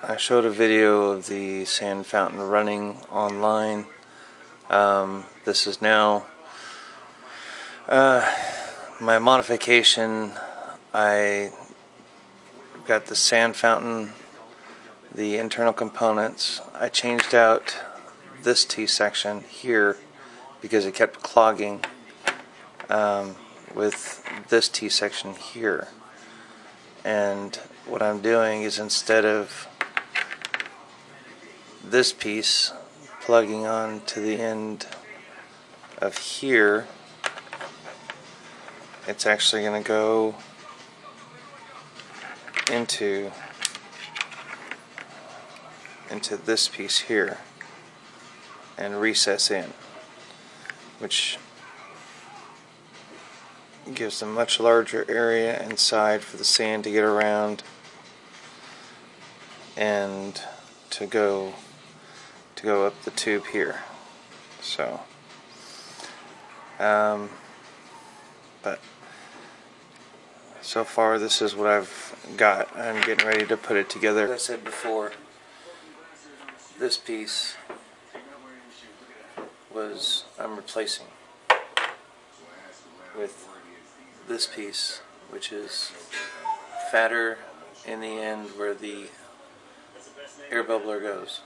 I showed a video of the sand fountain running online. This is now my modification. I got the sand fountain, the internal components. I changed out this T-section here because it kept clogging with this T-section here. And what I'm doing is, instead of this piece plugging on to the end of here, it's actually going to go into this piece here and recess in, which gives a much larger area inside for the sand to get around and to go up the tube here. So but so far this is what I've got. I'm getting ready to put it together. As I said before, this piece I'm replacing with this piece, which is fatter in the end where the air bubbler goes,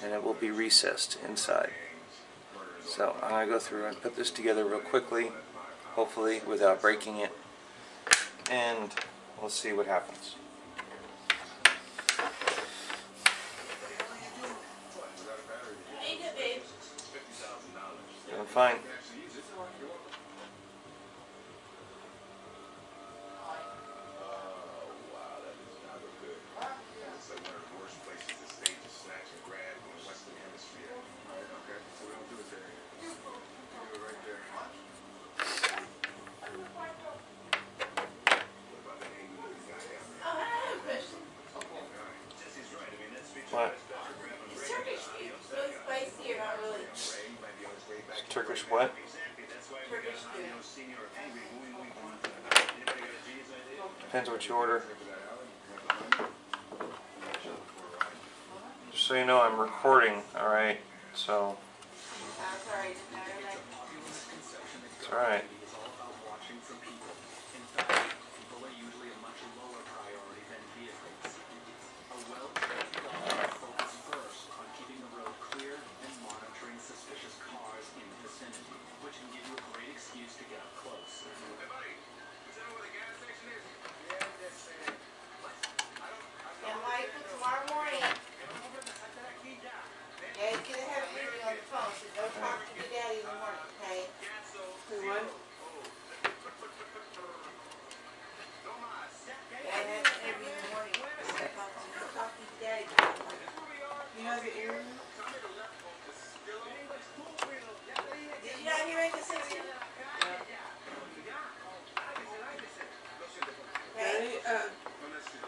and it will be recessed inside. So I'm going to go through and put this together real quickly, hopefully without breaking it, and we'll see what happens. Doing fine. What? It's Turkish food. It's really spicy or not really? Turkish what? Turkish food. Depends what you order. Just so you know, I'm recording, alright? So, Sorry. it's alright. And Mike, tomorrow morning, yeah, he's gonna have a meeting on the phone, so don't talk to your daddy in the morning, okay? Who what? Yeah, I have an interview in the morning. Don't talk to your daddy. You have the interview? Did you not hear anything since you?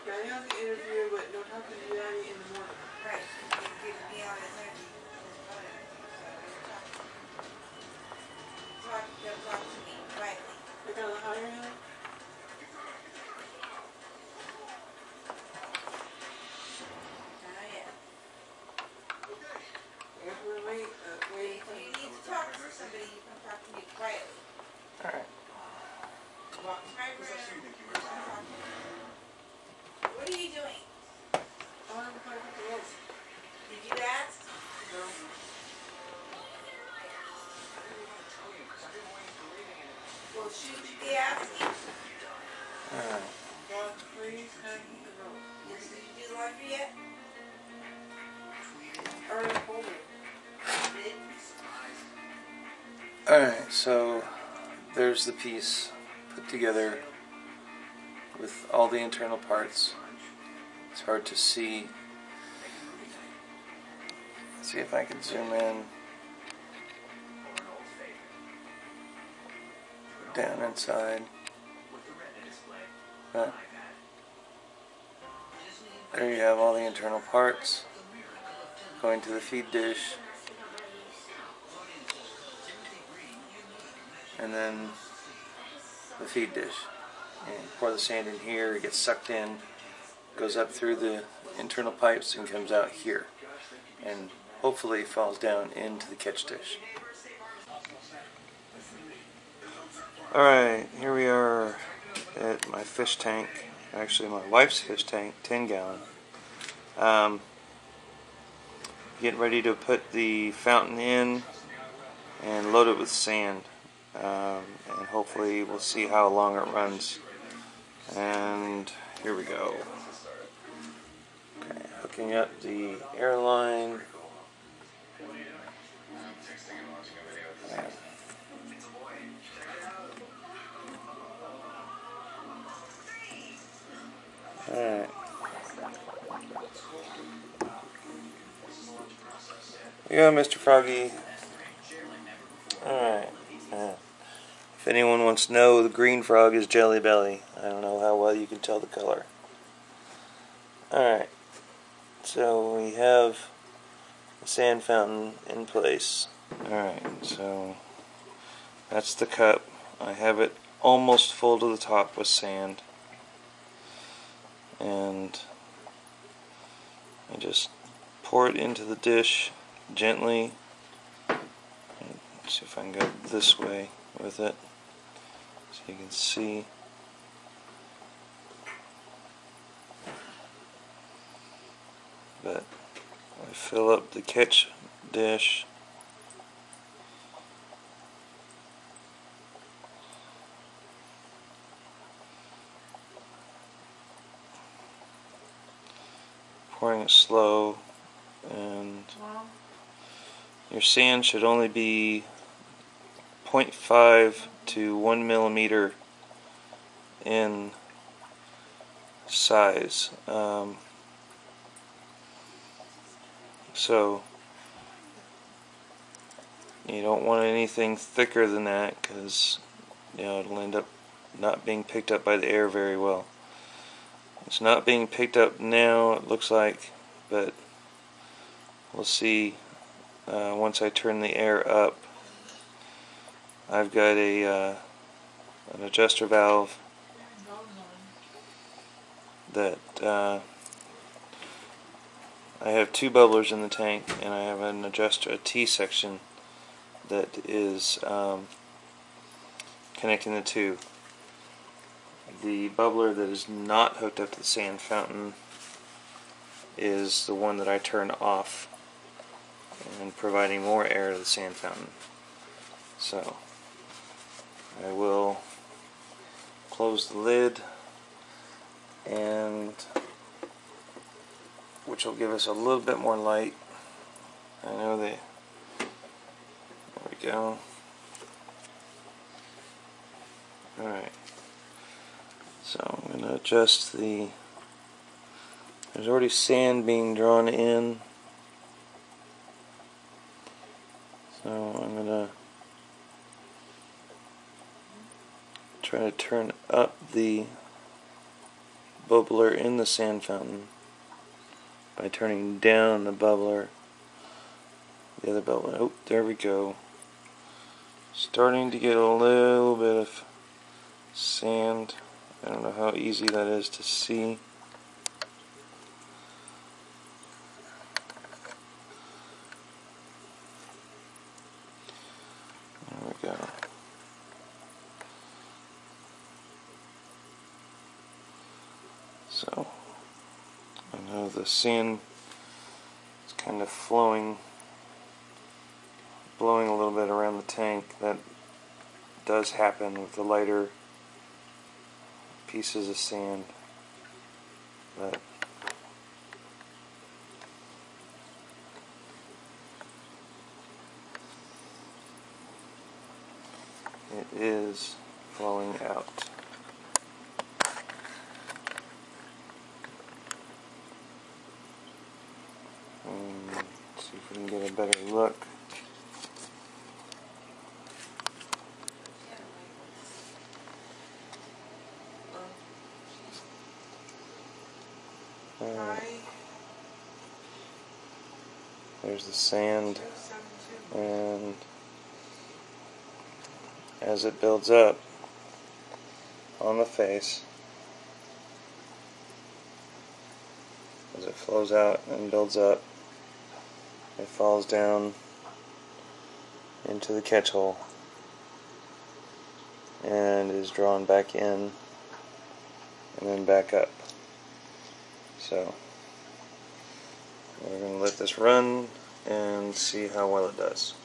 Daddy has the interview, but don't talk to Daddy in the morning. Right. He's gonna be on his interview. Don't talk to me, right? They're gonna hire him? Yeah. If we're late, waiting If you need to talk to somebody, you can talk to me quietly. Alright. Walk to my room. What are you doing? I want to play with the rope. Did you ask? No. Well, should you be asking? Alright. God, please hand me the rope. Did you do laundry yet? I already told me. Did? Alright, so there's the piece put together with all the internal parts. It's hard to see. Let's see if I can zoom in. Down inside. But there you have all the internal parts going to the feed dish. And then the feed dish. And pour the sand in here, it gets sucked in, goes up through the internal pipes and comes out here, and hopefully falls down into the catch dish. Alright, here we are at my fish tank, actually my wife's fish tank, 10 gallon. Getting ready to put the fountain in and load it with sand, and hopefully we'll see how long it runs. And here we go. Okay, hooking up the air line. Alright. Yeah, Mr. Froggy. Alright. If anyone wants to know, the green frog is Jelly Belly. I don't know how well you can tell the color. Alright. So we have the sand fountain in place. Alright, so that's the cup. I have it almost full to the top with sand. And I just pour it into the dish gently. Let's see if I can go this way with it so you can see. But I fill up the catch dish. Pouring it slow, and your sand should only be 0.5 to 1 millimeter in size. So you don't want anything thicker than that, because it'll end up not being picked up by the air very well. It's not being picked up now, it looks like, but we'll see once I turn the air up. I've got an adjuster valve that I have 2 bubblers in the tank, and I have an adjuster, a T section that is connecting the two. The bubbler that is not hooked up to the sand fountain is the one that I turn off, and providing more air to the sand fountain. So I will close the lid, and which will give us a little bit more light. I know there we go. Alright. So I'm going to adjust the, there's already sand being drawn in, so I'm going to try to turn up the bubbler in the sand fountain by turning down the bubbler, the other bubbler. Oh, there we go. Starting to get a little bit of sand. I don't know how easy that is to see. There we go. So I know the sand is kind of blowing a little bit around the tank. That does happen with the lighter pieces of sand, but it is flowing out. Let's see if we can get a better look. There's the sand, and as it builds up on the face, flows out and builds up. It falls down into the catch hole and is drawn back in and then back up. So we're going to let this run and see how well it does.